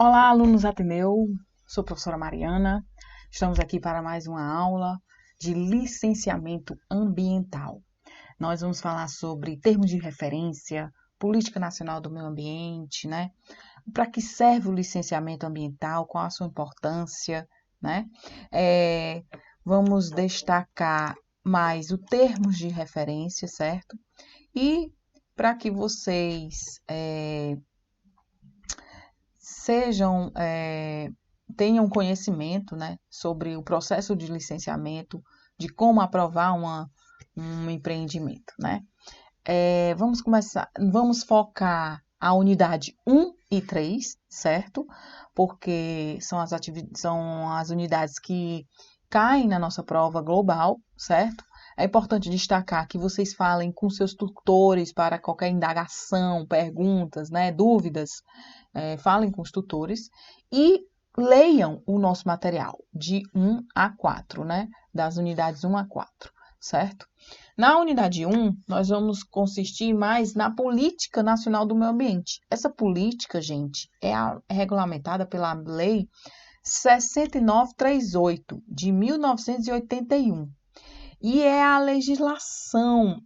Olá, alunos Ateneu, sou a professora Mariana. Estamos aqui para mais uma aula de licenciamento ambiental. Nós vamos falar sobre termos de referência, política nacional do meio ambiente, né? Para que serve o licenciamento ambiental, qual a sua importância, né? Vamos destacar mais o termos de referência, certo? E para que vocês tenham conhecimento, né, sobre o processo de licenciamento, de como aprovar um empreendimento, né? Vamos focar a unidade 1 e 3, certo? Porque são as unidades que caem na nossa prova global, certo? É importante destacar que vocês falem com seus tutores para qualquer indagação, perguntas, né, dúvidas, falem com os tutores e leiam o nosso material de 1 a 4, né, das unidades 1 a 4, certo? Na unidade 1, nós vamos consistir mais na política nacional do meio ambiente. Essa política, gente, é regulamentada pela Lei 6938, de 1981. E é a legislação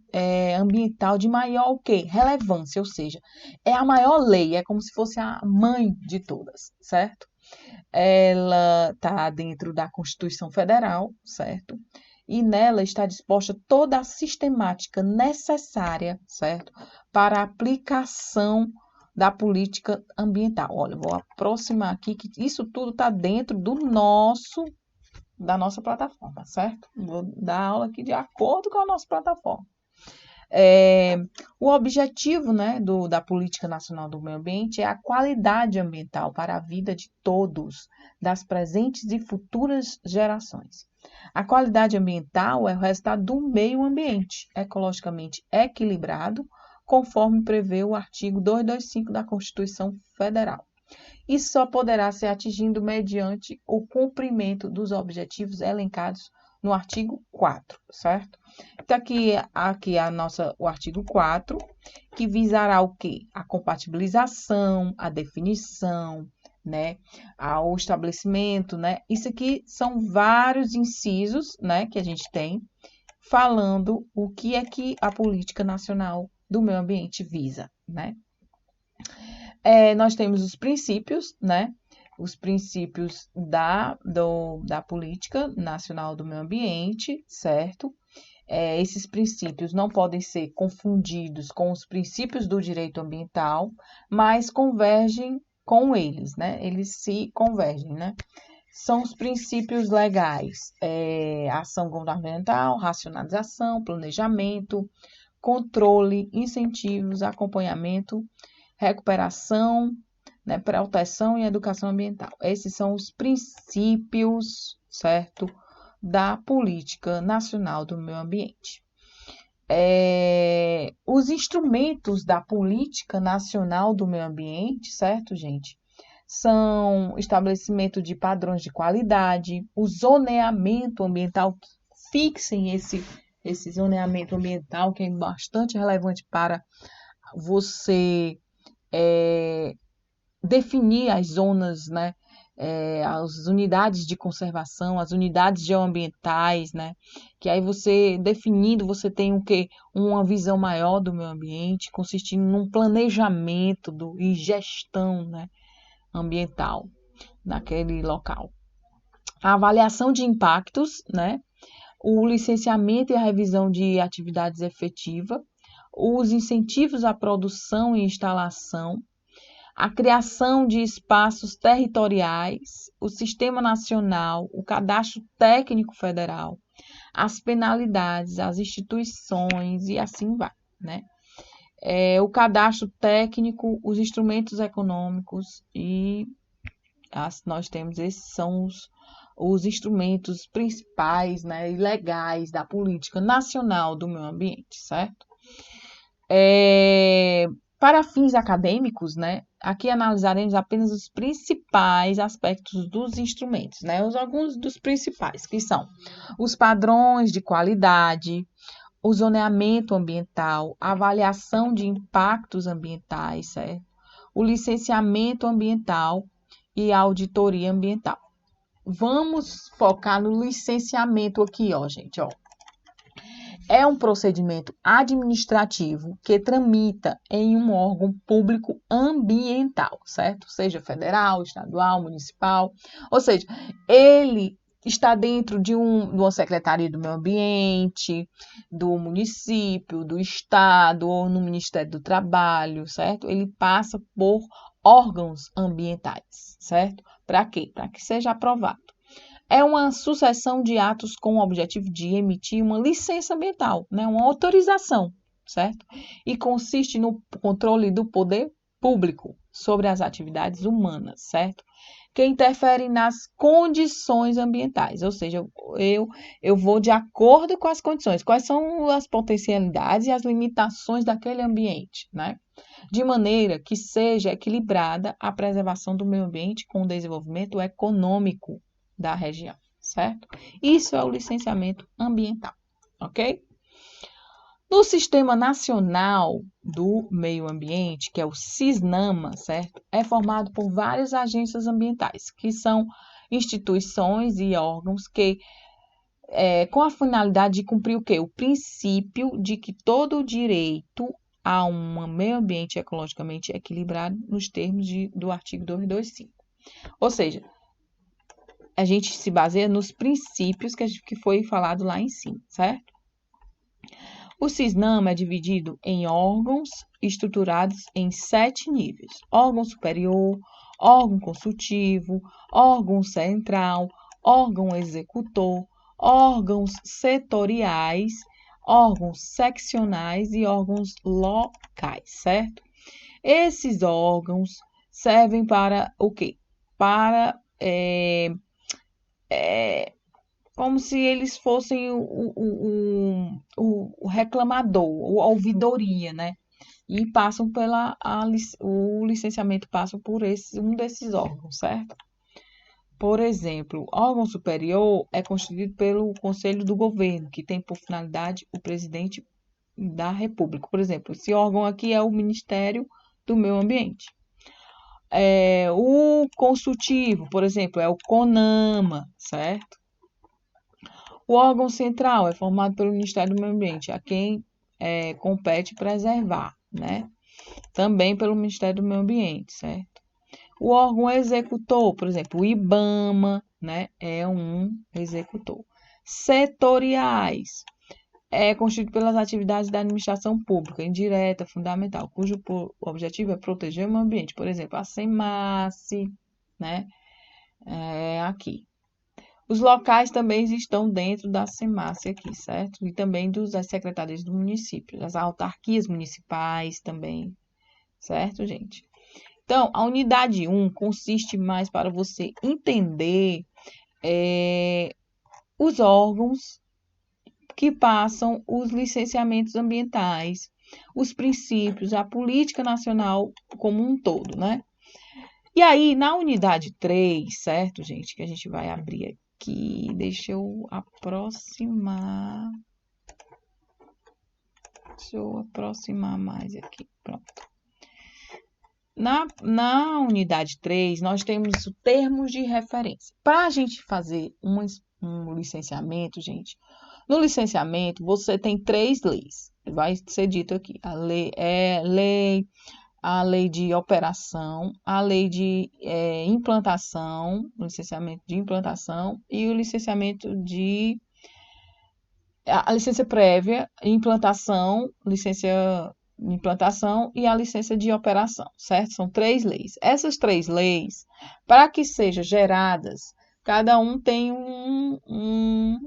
ambiental de maior o quê? Relevância, ou seja, é a maior lei, é como se fosse a mãe de todas, certo? Ela está dentro da Constituição Federal, certo? E nela está disposta toda a sistemática necessária, certo? Para a aplicação da política ambiental. Olha, vou aproximar aqui que isso tudo está dentro da nossa plataforma, certo? Vou dar aula aqui de acordo com a nossa plataforma. O objetivo, né, da Política Nacional do Meio Ambiente é a qualidade ambiental para a vida de todos, das presentes e futuras gerações. A qualidade ambiental é o resultado do meio ambiente, ecologicamente equilibrado, conforme prevê o artigo 225 da Constituição Federal. E só poderá ser atingido mediante o cumprimento dos objetivos elencados no artigo 4, certo? Então, aqui o artigo 4, que visará o quê? A compatibilização, a definição, né? O estabelecimento, né? Isso aqui são vários incisos, né, que a gente tem, falando o que é que a Política Nacional do Meio Ambiente visa, né? Nós temos os princípios, né? Os princípios da Política Nacional do Meio Ambiente, certo? Esses princípios não podem ser confundidos com os princípios do direito ambiental, mas convergem com eles, né? Eles se convergem, né? São os princípios legais, ação governamental, racionalização, planejamento, controle, incentivos, acompanhamento, recuperação, né, proteção e educação ambiental. Esses são os princípios, certo, da Política Nacional do Meio Ambiente. Os instrumentos da Política Nacional do Meio Ambiente, certo, gente? São estabelecimento de padrões de qualidade, o zoneamento ambiental, fixem esse zoneamento ambiental, que é bastante relevante para você definir as zonas, né, as unidades de conservação, as unidades geoambientais, né, que aí você, definindo, você tem o quê? Uma visão maior do meio ambiente, consistindo num planejamento e gestão, né, ambiental naquele local. A avaliação de impactos, né, o licenciamento e a revisão de atividades efetivas, os incentivos à produção e instalação, a criação de espaços territoriais, o Sistema Nacional, o Cadastro Técnico Federal, as penalidades, as instituições e assim vai, né? O cadastro técnico, os instrumentos econômicos e nós temos, esses são os instrumentos principais, né, e legais da Política Nacional do Meio Ambiente, certo? Para fins acadêmicos, né, aqui analisaremos apenas os principais aspectos dos instrumentos, né, alguns dos principais, que são os padrões de qualidade, o zoneamento ambiental, a avaliação de impactos ambientais, certo? O licenciamento ambiental e auditoria ambiental. Vamos focar no licenciamento aqui, ó, gente, ó. É um procedimento administrativo que tramita em um órgão público ambiental, certo? Seja federal, estadual, municipal. Ou seja, ele está dentro de uma secretaria do meio ambiente, do município, do estado ou no Ministério do Trabalho, certo? Ele passa por órgãos ambientais, certo? Para quê? Para que seja aprovado. É uma sucessão de atos com o objetivo de emitir uma licença ambiental, né? Uma autorização, certo? E consiste no controle do poder público sobre as atividades humanas, certo? Que interferem nas condições ambientais, ou seja, eu vou de acordo com as condições, quais são as potencialidades e as limitações daquele ambiente, né? De maneira que seja equilibrada a preservação do meio ambiente com o desenvolvimento econômico da região, certo? Isso é o licenciamento ambiental, ok? No Sistema Nacional do Meio Ambiente, que é o SISNAMA, certo? É formado por várias agências ambientais, que são instituições e órgãos que, com a finalidade de cumprir o quê? O princípio de que todo o direito a um meio ambiente ecologicamente equilibrado nos termos do artigo 225. Ou seja, a gente se baseia nos princípios que foi falado lá em cima, certo? O CISNAMA é dividido em órgãos estruturados em 7 níveis: órgão superior, órgão consultivo, órgão central, órgão executor, órgãos setoriais, órgãos seccionais e órgãos locais, certo? Esses órgãos servem para o quê? Para como se eles fossem o reclamador, a ouvidoria, né? E passam o licenciamento passa por um desses órgãos, certo? Por exemplo, o órgão superior é constituído pelo Conselho do Governo, que tem por finalidade o presidente da República. Por exemplo, esse órgão aqui é o Ministério do Meio Ambiente. O consultivo, por exemplo, é o CONAMA, certo? O órgão central é formado pelo Ministério do Meio Ambiente, a quem compete preservar, né? Também pelo Ministério do Meio Ambiente, certo? O órgão executor, por exemplo, o IBAMA, né? É um executor. Setoriais é constituído pelas atividades da administração pública, indireta, fundamental, cujo objetivo é proteger o meio ambiente. Por exemplo, a SEMASSE, né? Aqui. Os locais também estão dentro da SEMASSE aqui, certo? E também das secretarias do município, das autarquias municipais também, certo, gente? Então, a unidade 1 consiste mais para você entender os órgãos que passam os licenciamentos ambientais, os princípios, a política nacional como um todo, né? E aí, na unidade 3, certo, gente, que a gente vai abrir aqui, deixa eu aproximar mais aqui, pronto. Na unidade 3, nós temos os termos de referência. Para a gente fazer um licenciamento, gente, no licenciamento você tem 3 leis. Vai ser dito aqui. A lei de operação, a lei de implantação, o licenciamento de implantação e o licenciamento a licença prévia, implantação e a licença de operação, certo? São 3 leis. Essas 3 leis, para que sejam geradas, cada um tem um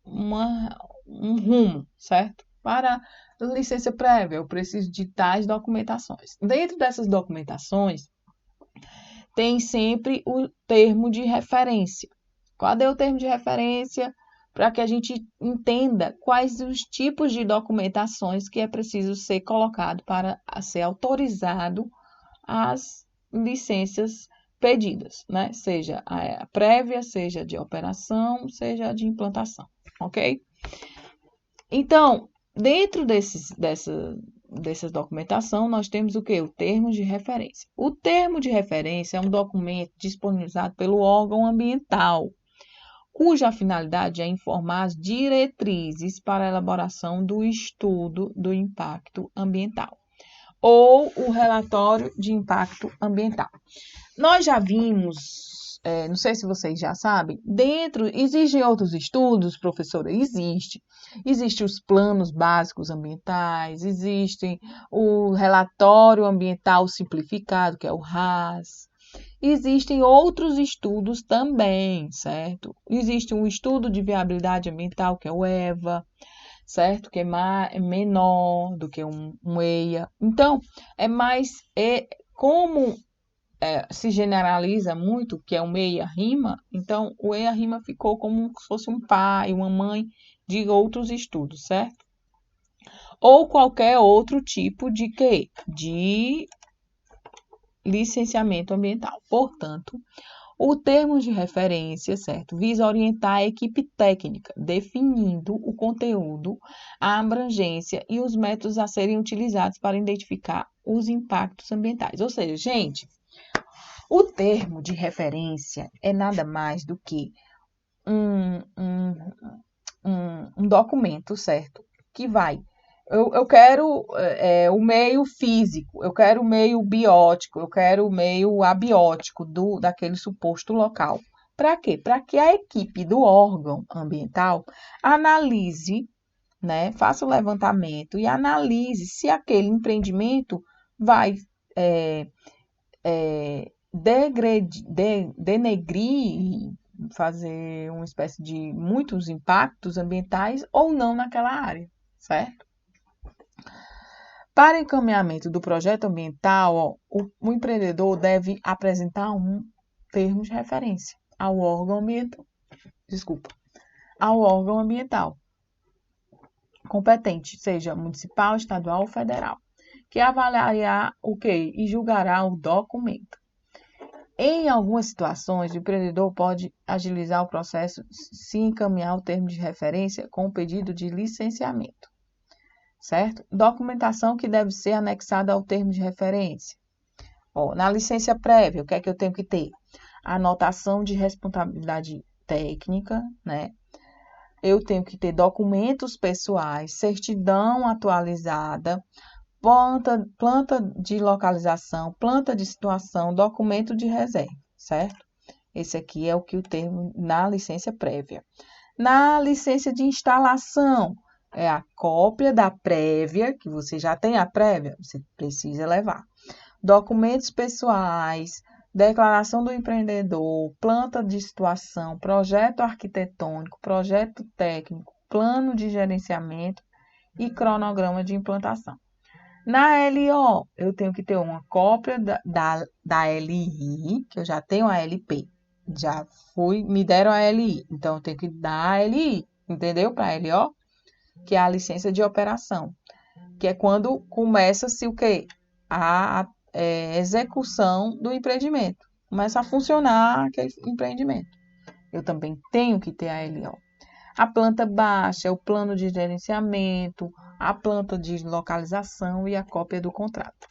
rumo, certo? Para licença prévia, eu preciso de tais documentações. Dentro dessas documentações, tem sempre o termo de referência. Qual é o termo de referência? Para que a gente entenda quais os tipos de documentações que é preciso ser colocado para ser autorizado as licenças pedidas, né? Seja a prévia, seja de operação, seja de implantação, ok? Então, dentro dessa documentação, nós temos o quê? O termo de referência. O termo de referência é um documento disponibilizado pelo órgão ambiental, cuja finalidade é informar as diretrizes para a elaboração do estudo do impacto ambiental ou o relatório de impacto ambiental. Nós já vimos, não sei se vocês já sabem, existem outros estudos, professora? Existem os planos básicos ambientais, existem o relatório ambiental simplificado, que é o RAS. Existem outros estudos também, certo? Existe um estudo de viabilidade ambiental, que é o EVA, certo? Que é menor do que um EIA. Então, como se generaliza muito, que é um EIA-RIMA, então o EIA-RIMA ficou como se fosse um pai, uma mãe de outros estudos, certo? Ou qualquer outro tipo de quê? De licenciamento ambiental. Portanto, o termo de referência, certo, visa orientar a equipe técnica, definindo o conteúdo, a abrangência e os métodos a serem utilizados para identificar os impactos ambientais. Ou seja, gente, o termo de referência é nada mais do que um, um, um documento, certo, que vai. Eu quero o meio físico, eu quero o meio biótico, eu quero o meio abiótico daquele suposto local. Para quê? Para que a equipe do órgão ambiental analise, né, faça o levantamento e analise se aquele empreendimento vai denegrir, fazer uma espécie de muitos impactos ambientais ou não naquela área, certo? Para emcaminhamento do projeto ambiental, o empreendedor deve apresentar um termo de referência ao órgão ambiental competente, seja municipal, estadual ou federal, que avaliará o quê? E julgará o documento. Em algumas situações, o empreendedor pode agilizar o processo se encaminhar o termo de referência com o pedido de licenciamento, certo? Documentação que deve ser anexada ao termo de referência. Na licença prévia, o que é que eu tenho que ter? Anotação de responsabilidade técnica, né? Eu tenho que ter documentos pessoais, certidão atualizada, planta de localização, planta de situação, documento de reserva, certo? Esse aqui é o que o termo na licença prévia. Na licença de instalação, é a cópia da prévia, que você já tem a prévia, você precisa levar. Documentos pessoais, declaração do empreendedor, planta de situação, projeto arquitetônico, projeto técnico, plano de gerenciamento e cronograma de implantação. Na LO, eu tenho que ter uma cópia da LI, que eu já tenho a LP. Me deram a LI, então eu tenho que dar a LI, entendeu? Para a LO, que é a licença de operação, que é quando começa-se o quê? A execução do empreendimento. Começa a funcionar aquele empreendimento. Eu também tenho que ter a LO. A planta baixa é o plano de gerenciamento, a planta de localização e a cópia do contrato.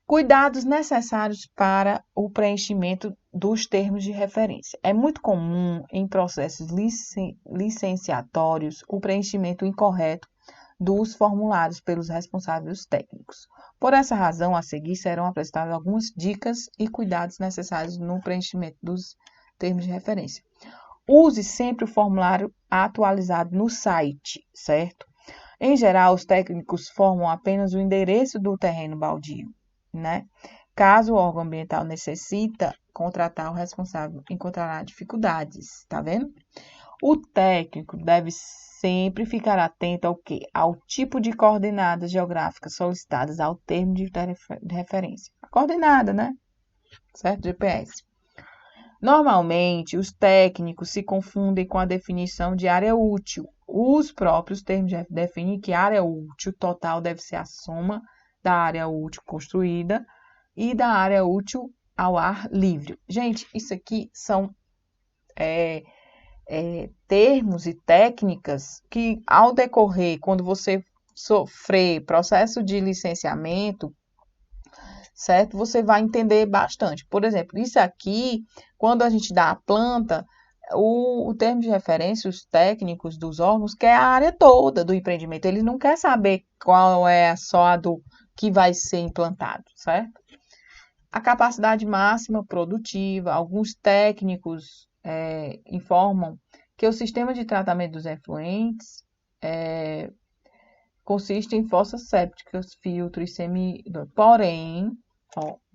Cuidados necessários para o preenchimento dos termos de referência. É muito comum em processos licenciatórios o preenchimento incorreto dos formulários pelos responsáveis técnicos. Por essa razão, a seguir serão apresentadas algumas dicas e cuidados necessários no preenchimento dos termos de referência. Use sempre o formulário atualizado no site, certo? Em geral, os técnicos formam apenas o endereço do terreno baldio, né? Caso o órgão ambiental necessita contratar o responsável, encontrará dificuldades, tá vendo? O técnico deve sempre ficar atento ao quê? Ao tipo de coordenadas geográficas solicitadas ao termo de referência. A coordenada, né? Certo? GPS. Normalmente, os técnicos se confundem com a definição de área útil. Os próprios termos definem que área útil total deve ser a soma da área útil construída e da área útil ao ar livre. Gente, isso aqui são termos e técnicas que, ao decorrer, quando você sofrer processo de licenciamento, certo? Você vai entender bastante. Por exemplo, isso aqui, quando a gente dá a planta, o termo de referência, os técnicos dos órgãos, quer a área toda do empreendimento. Ele não quer saber qual é só a do que vai ser implantado, certo? A capacidade máxima produtiva, alguns técnicos informam que o sistema de tratamento dos efluentes consiste em fossas sépticas, filtros e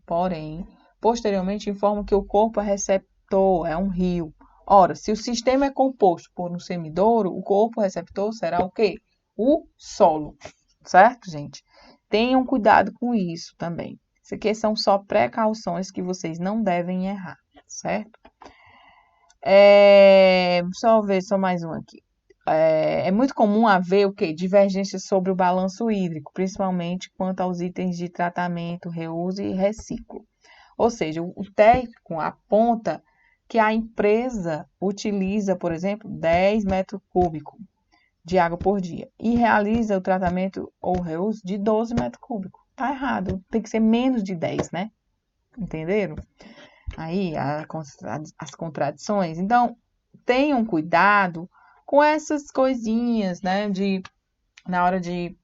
porém, posteriormente informam que o corpo é receptor, é um rio. Ora, se o sistema é composto por um semidouro, o corpo receptor será o quê? O solo, certo, gente? Tenham cuidado com isso também. Isso aqui são só precauções que vocês não devem errar, certo? Só ver só mais um aqui. É muito comum haver o quê? Divergências sobre o balanço hídrico, principalmente quanto aos itens de tratamento, reuso e reciclo. Ou seja, o técnico aponta que a empresa utiliza, por exemplo, 10 metros cúbicos de água por dia e realiza o tratamento ou reuso de 12 metros cúbicos. Tá errado, tem que ser menos de 10, né? Entenderam? Aí as contradições. Então, tenham cuidado com essas coisinhas, né? Na hora de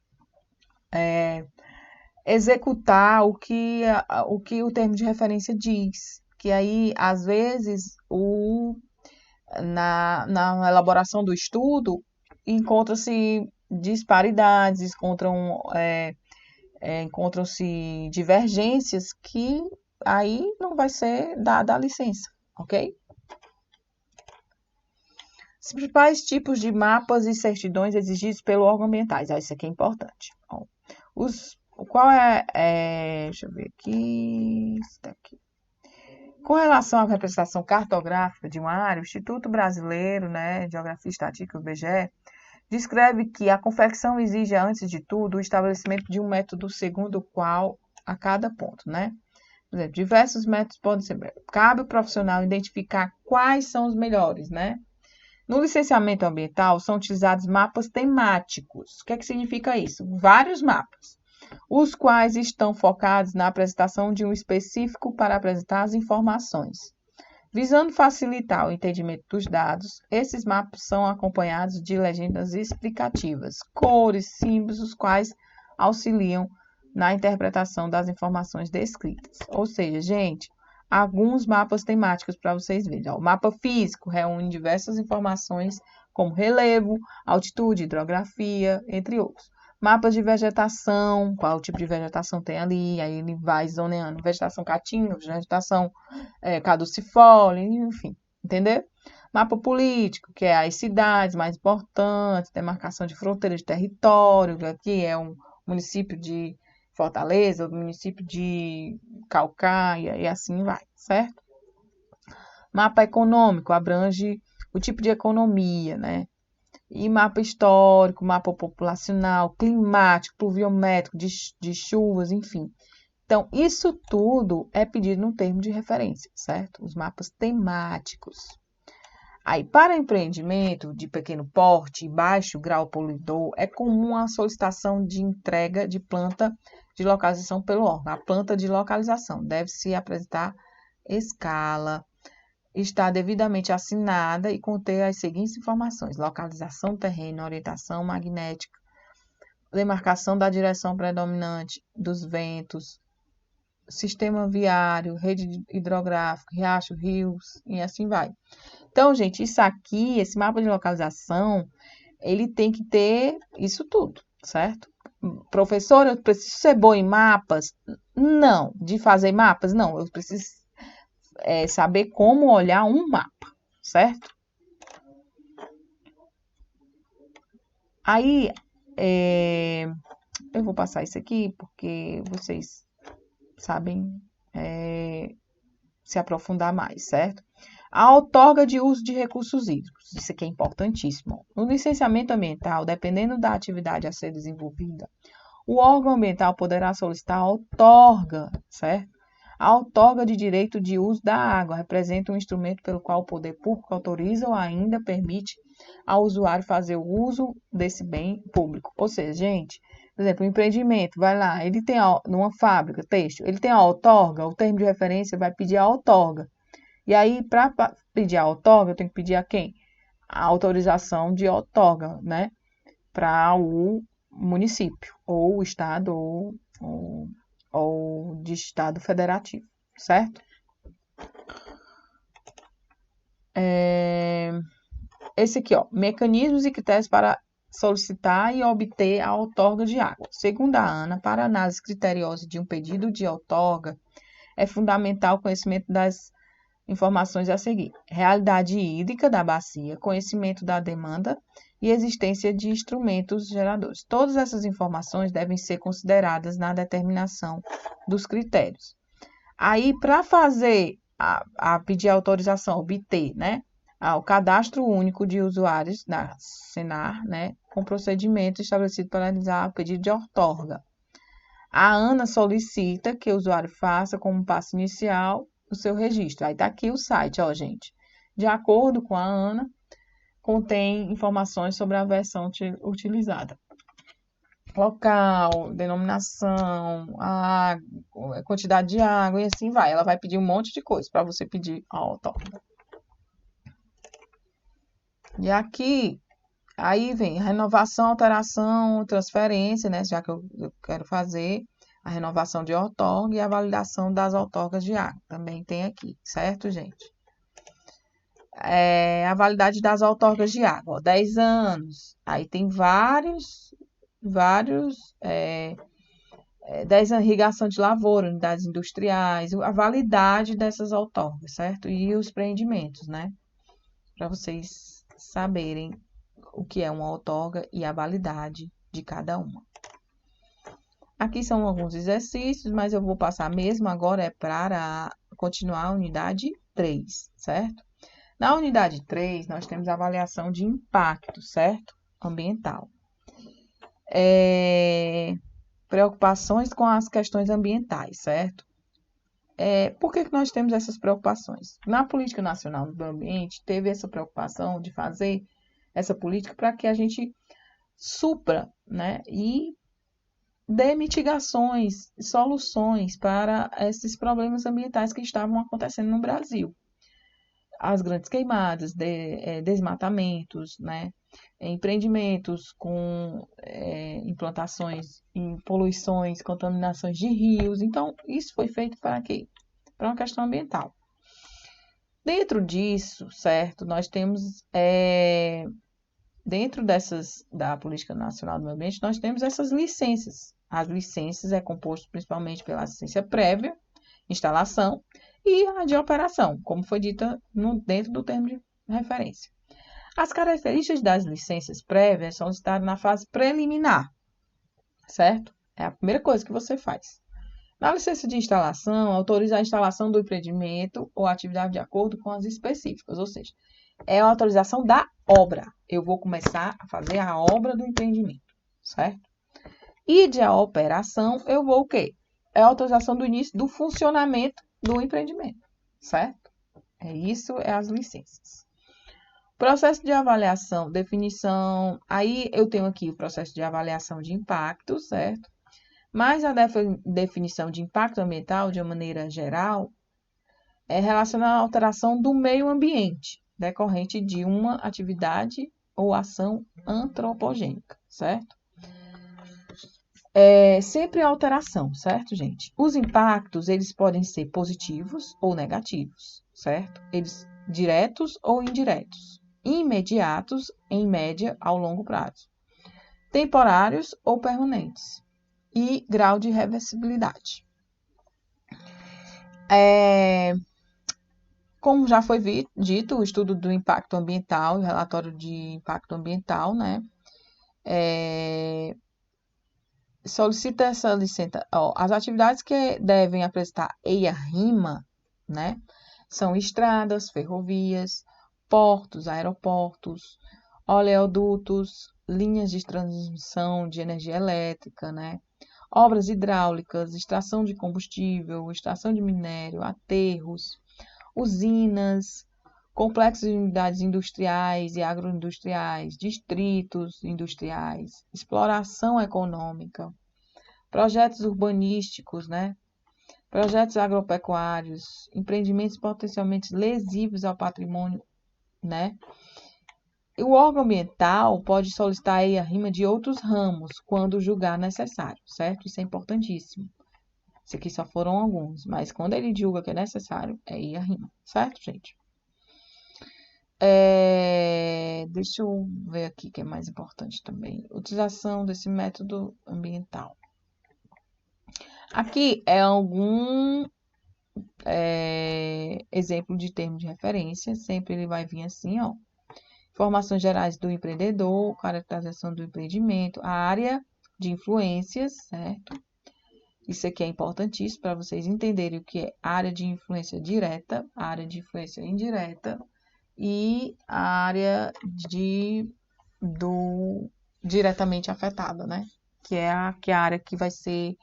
executar o que o termo de referência diz. Que aí, às vezes, na elaboração do estudo, encontra-se disparidades, encontram-se divergências que aí não vai ser dada a licença, ok? Os principais tipos de mapas e certidões exigidos pelo órgão ambientais. Isso aqui é importante. Bom, deixa eu ver aqui. Isso daqui. Com relação à representação cartográfica de uma área, o Instituto Brasileiro, né, de Geografia e Estatística, o IBGE, descreve que a confecção exige, antes de tudo, o estabelecimento de um método segundo o qual a cada ponto, né? Por exemplo, diversos métodos podem ser. Cabe ao profissional identificar quais são os melhores, né? No licenciamento ambiental, são utilizados mapas temáticos. O que é que significa isso? Vários mapas, os quais estão focados na apresentação de um específico para apresentar as informações. Visando facilitar o entendimento dos dados, esses mapas são acompanhados de legendas explicativas, cores, símbolos, os quais auxiliam na interpretação das informações descritas. Ou seja, gente, alguns mapas temáticos para vocês verem. O mapa físico reúne diversas informações como relevo, altitude, hidrografia, entre outros. Mapas de vegetação, qual tipo de vegetação tem ali, aí ele vai zoneando. Vegetação caatinga, vegetação caducifólia, enfim, entendeu? Mapa político, que é as cidades mais importantes, demarcação de fronteira de território, aqui é um município de Fortaleza, o município de Calcaia, e assim vai, certo? Mapa econômico, abrange o tipo de economia, né? E mapa histórico, mapa populacional, climático, pluviométrico, de chuvas, enfim. Então, isso tudo é pedido no termo de referência, certo? Os mapas temáticos. Aí, para empreendimento de pequeno porte e baixo grau poluidor, é comum a solicitação de entrega de planta de localização pelo órgão. A planta de localização deve-se apresentar escala, estar devidamente assinada e conter as seguintes informações: localização do terreno, orientação magnética, demarcação da direção predominante dos ventos, sistema viário, rede hidrográfica, riacho, rios e assim vai. Então, gente, isso aqui, esse mapa de localização, ele tem que ter isso tudo, certo? Professora, eu preciso ser boa em mapas? Não. De fazer mapas? Não. Eu preciso saber como olhar um mapa, certo? Aí, eu vou passar isso aqui porque vocês sabem se aprofundar mais, certo? A outorga de uso de recursos hídricos, isso aqui é importantíssimo. No licenciamento ambiental, dependendo da atividade a ser desenvolvida, o órgão ambiental poderá solicitar a outorga, certo? A outorga de direito de uso da água representa um instrumento pelo qual o poder público autoriza ou ainda permite ao usuário fazer o uso desse bem público. Ou seja, gente, por exemplo, um empreendimento, vai lá, ele tem numa fábrica, têxtil, ele tem a outorga, o termo de referência vai pedir a outorga. E aí, para pedir a outorga, eu tenho que pedir a quem? A autorização de outorga, né? Para o município, ou o estado, ou de estado federativo, certo? Esse aqui, ó, mecanismos e critérios para solicitar e obter a outorga de água. Segundo a ANA, para a análise criteriosa de um pedido de outorga, é fundamental o conhecimento das informações a seguir: realidade hídrica da bacia, conhecimento da demanda e existência de instrumentos geradores. Todas essas informações devem ser consideradas na determinação dos critérios. Aí, para fazer pedir autorização, obter, né, o cadastro único de usuários da Senar, né, com procedimento estabelecido para realizar o pedido de outorga. A ANA solicita que o usuário faça como passo inicial o seu registro. Aí está aqui o site, ó, gente. De acordo com a ANA, contém informações sobre a versão utilizada. Local, denominação, a quantidade de água e assim vai. Ela vai pedir um monte de coisa para você pedir a outorga. E aqui, aí vem renovação, alteração, transferência, né? Já que eu quero fazer a renovação de outorga e a validação das outorgas de água. Também tem aqui, certo, gente? A validade das outorgas de água, ó, 10 anos. Aí tem vários 10 anos, irrigação de lavoura, unidades industriais, a validade dessas outorgas, certo? E os preendimentos, né? Para vocês saberem o que é uma outorga e a validade de cada uma. Aqui são alguns exercícios, mas eu vou passar mesmo agora para continuar a unidade 3, certo? Na unidade 3, nós temos a avaliação de impacto, certo? Ambiental. Preocupações com as questões ambientais, certo? Por que nós temos essas preocupações? Na Política Nacional do Meio Ambiente, teve essa preocupação de fazer essa política para que a gente supra, né, e dê mitigações, soluções para esses problemas ambientais que estavam acontecendo no Brasil. As grandes queimadas, desmatamentos, né, empreendimentos com implantações em poluições, contaminações de rios. Então, isso foi feito para quê? Para uma questão ambiental. Dentro disso, certo, nós temos, dentro da Política Nacional do Meio Ambiente, nós temos essas licenças. As licenças é composto principalmente pela licença prévia, instalação, e a de operação, como foi dita dentro do termo de referência. As características das licenças prévias são listadas na fase preliminar, certo? É a primeira coisa que você faz. Na licença de instalação, autoriza a instalação do empreendimento ou atividade de acordo com as específicas, ou seja, é a autorização da obra. Eu vou começar a fazer a obra do empreendimento, certo? E de operação, eu vou o quê? É a autorização do início do funcionamento do empreendimento, certo? Isso é as licenças. Processo de avaliação, definição, aí eu tenho aqui o processo de avaliação de impacto, certo? Mas a definição de impacto ambiental, de uma maneira geral, é relacionada à alteração do meio ambiente, decorrente de uma atividade ou ação antropogênica, certo? Sempre alteração, certo, gente? Os impactos, eles podem ser positivos ou negativos, certo? Eles diretos ou indiretos, imediatos, em média, ao longo prazo, temporários ou permanentes, e grau de reversibilidade. Como já foi dito, o estudo do impacto ambiental, o relatório de impacto ambiental, né? Solicita essa licença. As atividades que devem apresentar EIA-RIMA, né? São estradas, ferrovias, portos, aeroportos, oleodutos, linhas de transmissão de energia elétrica, né? obras hidráulicas, extração de combustível, extração de minério, aterros, usinas, complexos de unidades industriais e agroindustriais, distritos industriais, exploração econômica, projetos urbanísticos, né? Projetos agropecuários, empreendimentos potencialmente lesivos ao patrimônio, né? O órgão ambiental pode solicitar aí a rima de outros ramos quando julgar necessário, certo? Isso é importantíssimo. Isso aqui só foram alguns, mas quando ele julga que é necessário, é ir a rima, certo, gente? Deixa eu ver aqui o que é mais importante também. Utilização desse método ambiental. Aqui é algum exemplo de termo de referência. Sempre ele vai vir assim, ó. Informações gerais do empreendedor, caracterização do empreendimento, a área de influências, certo? Isso aqui é importantíssimo para vocês entenderem o que é área de influência direta, área de influência indireta e a área diretamente afetada, né? Que é a área que vai ser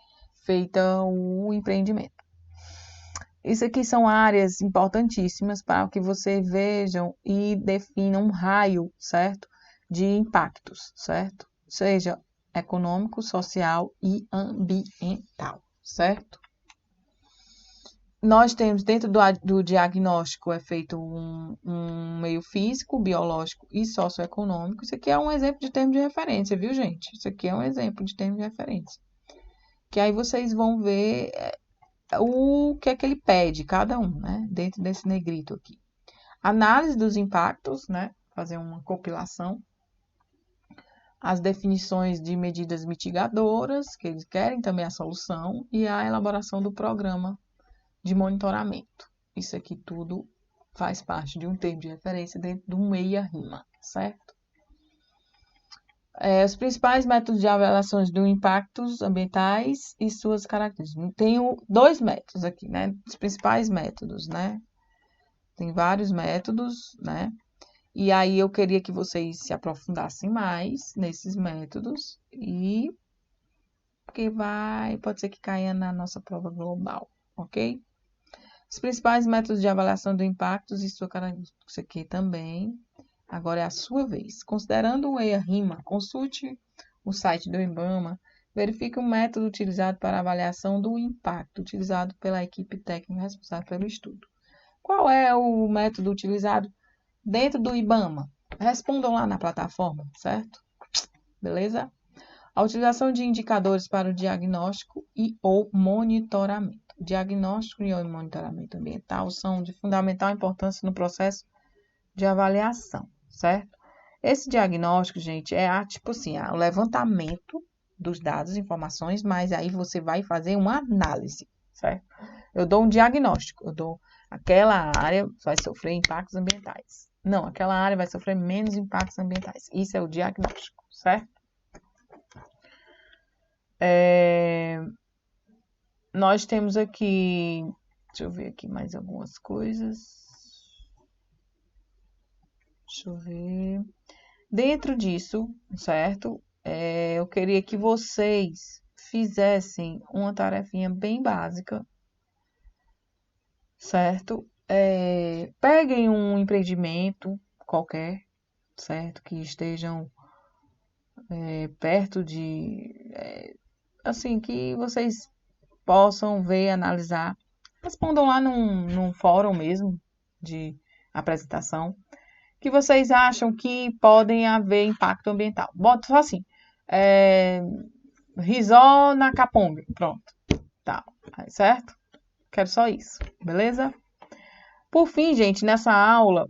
feita o empreendimento. Isso aqui são áreas importantíssimas para que vocês vejam e definam um raio, certo? De impactos, certo? Seja econômico, social e ambiental, certo? Nós temos dentro do diagnóstico é feito um meio físico, biológico e socioeconômico. Isso aqui é um exemplo de termo de referência, viu, gente? Isso aqui é um exemplo de termo de referência. Que aí vocês vão ver o que é que ele pede, cada um, né? Dentro desse negrito aqui. Análise dos impactos, né? Fazer uma compilação. As definições de medidas mitigadoras, que eles querem também a solução, e a elaboração do programa de monitoramento. Isso aqui tudo faz parte de um termo de referência dentro do meia-rima, certo? Os principais métodos de avaliação de impactos ambientais e suas características. Tenho 2 métodos aqui, né? Os principais métodos, né? Tem vários métodos, né? E aí eu queria que vocês se aprofundassem mais nesses métodos e porque pode ser que caia na nossa prova global, ok? Os principais métodos de avaliação de impactos e sua característica. Isso aqui também. Agora é a sua vez. Considerando o EIA-RIMA, consulte o site do IBAMA, verifique o método utilizado para avaliação do impacto utilizado pela equipe técnica responsável pelo estudo. Qual é o método utilizado dentro do IBAMA? Respondam lá na plataforma, certo? Beleza? A utilização de indicadores para o diagnóstico e ou monitoramento. O diagnóstico e o monitoramento ambiental são de fundamental importância no processo de avaliação, certo? Esse diagnóstico, gente, é tipo assim, o levantamento dos dados, informações, mas aí você vai fazer uma análise, certo? Eu dou um diagnóstico, eu dou aquela área vai sofrer impactos ambientais. Não, aquela área vai sofrer menos impactos ambientais. Isso é o diagnóstico, certo? Nós temos aqui, deixa eu ver aqui mais algumas coisas. Deixa eu ver. Dentro disso, certo? Eu queria que vocês fizessem uma tarefinha bem básica, certo? Peguem um empreendimento qualquer, certo? Que estejam perto assim, que vocês possam ver, analisar. Respondam lá num fórum mesmo de apresentação que vocês acham que podem haver impacto ambiental. Bota só assim, risó na Caponga, pronto, tá, certo? Quero só isso, beleza? Por fim, gente, nessa aula,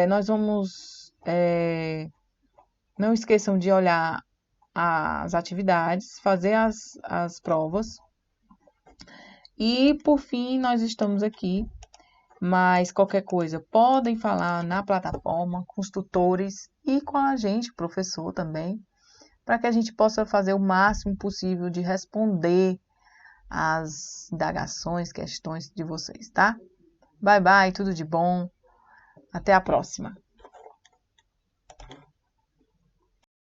nós vamos, não esqueçam de olhar as atividades, fazer as provas, e por fim, nós estamos aqui, mas qualquer coisa, podem falar na plataforma, com os tutores e com a gente, professor também, para que a gente possa fazer o máximo possível de responder as indagações, questões de vocês, tá? Bye, bye, tudo de bom. Até a próxima.